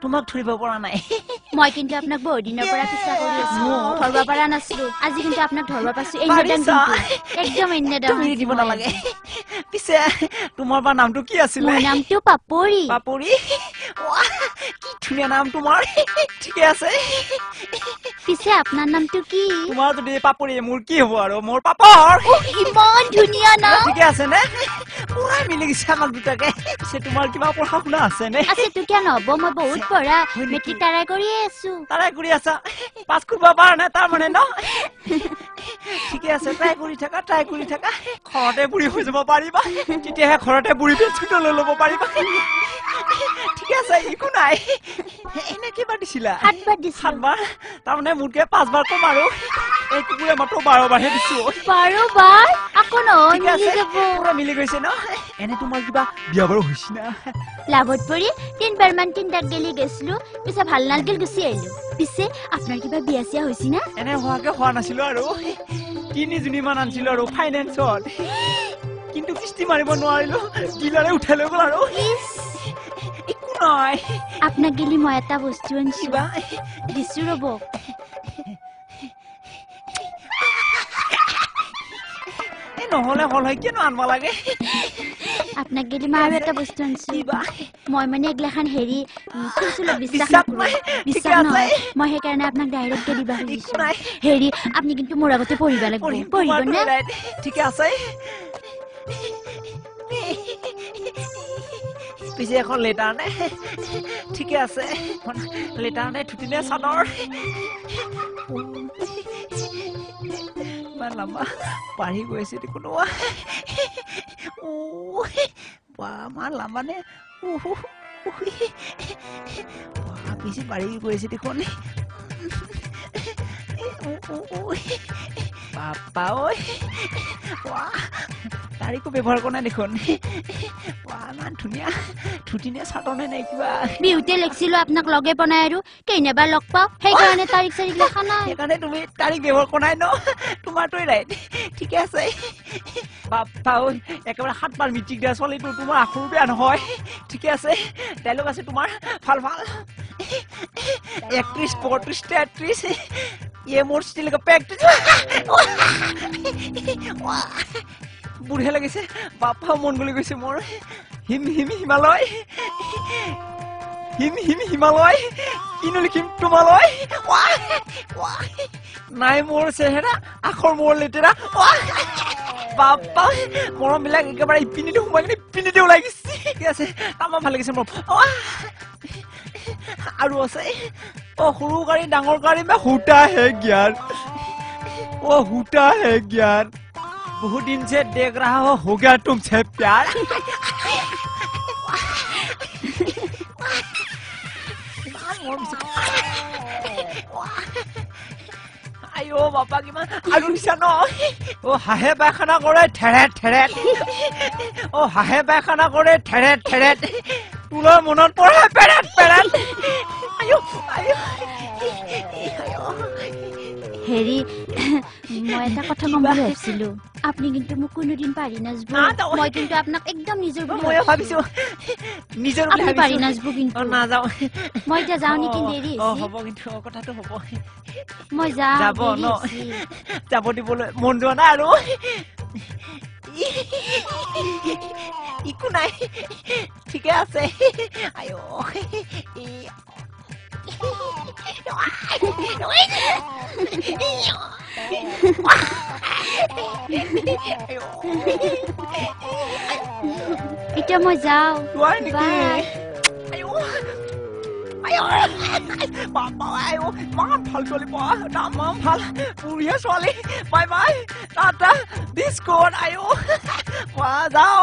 তোমাক ধৰিব পৰা নাই মই কিন্তু আপোনাক বহু দিনৰ পৰা পিছা কৰি আছো ধৰব পৰা নাছিলো আজি কিন্তু আপোনাক ধৰব পাছো একদম তুমি দিব নালাগে পিছে তোমাৰ বা নামটো কি আছিল মোৰ নামটো পাপৰি পাপৰি কি ধুনীয়া নাম তোমাৰ ঠিকে আছে পিছে আপোনাৰ নামটো কি তোমাৰ যদি পাপৰি মোৰ কি হ'ব আৰু মোৰ পাপৰ ইমান ধুনীয়া নাম ঠিকে আছে নে পুৰা মিলি গৈছে আমাক দুটাকে পিছে তোমাৰ কিবা পঢ়া শুনা আছে নে আছে তো কিয় নহব মই বহুত পঢ়া মেট্ৰিক তাৰাই কৰি আছো তাৰাই কৰি আছা পাছ কৰিব পাৰা নাই তাৰ মানে ন ঠিকে আছে ট্ৰাই কৰি থাকা ঘৰতে বুঢ়ী হৈ যাব পাৰিবা তেতিয়াহে ঘৰতে বুঢ়ী পেঞ্চনটো লৈ ল'ব পাৰিবা ঠিকে আছে একো নাই এনে কিবা দিছিলা 7 বাৰ তাৰমানে মোতকে 5 বাৰ কম আৰু এই কুকুৰে মাত্ৰ 12 বাৰহে দিছো 12 বাৰ আকৌ নহয় মিলি যাব পুৰা মিলি গৈছে ন এনে তোমাৰ কিবা বিয়া বাৰু হৈছে না লাভত পৰি 3 বাৰ মান 3 দাগ গেলি গৈছিলো পিছে ভাল নালগিল গুচি আহিলো পিছে আপোনাৰ কিবা বিয়া চিয়া হৈছে না এনে হোৱা নাছিলো আৰু 3 জনী মান আনছিলো আৰু ফাইনেন্সত কিন্তু কিস্তি মাৰিব নোৱাৰিলো ডিলাৰে উঠাই লৈ গ'ল আৰু একো নাই আপোনাক গেলি মই এটা বস্তু আনছো দিছো ৰ'ব নহলে হল হয় কিয় আনব লাগে আপোনাক গেলি মই আৰু এটা বস্তু আনছো মই মানে এগলাখান হেৰি ফুলচুলত বিশ্বাস নহয় মই সেইকাৰণে আপোনাক ডাইৰেক্ট কে দিবা খুজিছো হেৰি আপুনি কিন্তু মোৰ আগতে পঢ়িব লাগিব পঢ়িব নে ঠিক আছে পিছে এখন লেটাৰ নে ঠিকে আছে লেটাৰ নে থুটিনে চাদৰ ইমান লম্বা পাৰি গৈছে দেখোন ইমান লম্বা নে পিছে পাৰি গৈছে দেখোন বাপা ঐ তাৰিখো ব্যৱহাৰ কৰা নাই দেখোন ইমান ধুনীয়া থুটিনে চাটনে নাই কিবা বিহুতে লেখিছিলো আপোনাক লগে বনাই আৰু কেইনাবাৰ লগ পাওঁ সেইকাৰণে তাৰিখ চাৰিখ লেখা নাই সেইকাৰণে তুমি তাৰিখ ব্যৱহাৰ কৰা নাই ন তোমাৰটোৱে ৰাইট ঠিকে আছে বাপা ঐ একেবাৰে 7 বাৰ মেট্ৰিক দিয়া ছোৱালীটো তোমাৰ আখৰো বেয়া নহয় ঠিকে আছে ডাইলগ আছে তোমাৰ ভাল 31 32 33 ये मोर स्टिल का पैक्ट बुढ़े लगिছে बापा मन गली গৈছে मोर हिम हिमालय हिमालय किनु लिखिम तुमालय নাই मोर চেহেৰা আখৰ मोर লেটেৰা বাপা মৰম বিলাক একেবাৰে ইপিনিতে সোমাই কিনে পিনিতে ওলাই গৈছে ঠিক আছে তামা ভাল লাগিছে মোৰ আৰু আছে ओ हुरु गाड़ी डांगर गाड़ी में हुटा है ज्ञान वो हुटा है ज्ञान बहुत दिन से देख रहा हो गया तुमसे प्यार आयो बापा की मां आलू निशानो ओ हाहे बाखाना करे ठेरे ओ हाहे बाखाना करे ठेरे तुला मनन पड़े पेरेट आयो হেৰি মই এটা কথা কম বুলি ভাবিছিলো আপনি কিন্তু মোক কোনোদিন পাৰি নাজব মই কিন্তু আপোনাক একদম নিজৰ বুলি মই ভাবিছো নিজৰ বুলি আপনি পাৰি নাজব কিন্তু না যাও মই যা যাও নেকি দেৰি হ'ব কিন্তু কথাটো হ'ব মই যাব ন যাব দিবলৈ মন যোৱা নাই আৰু ইকো নাই ঠিকে আছে আয়ো এতিয়া মই যাও বাই বাবা আয়ো মান ভাল চলি পা নাম ভাল পুরিয়া চলি বাই টাটা ডিসকো আয়ো যাও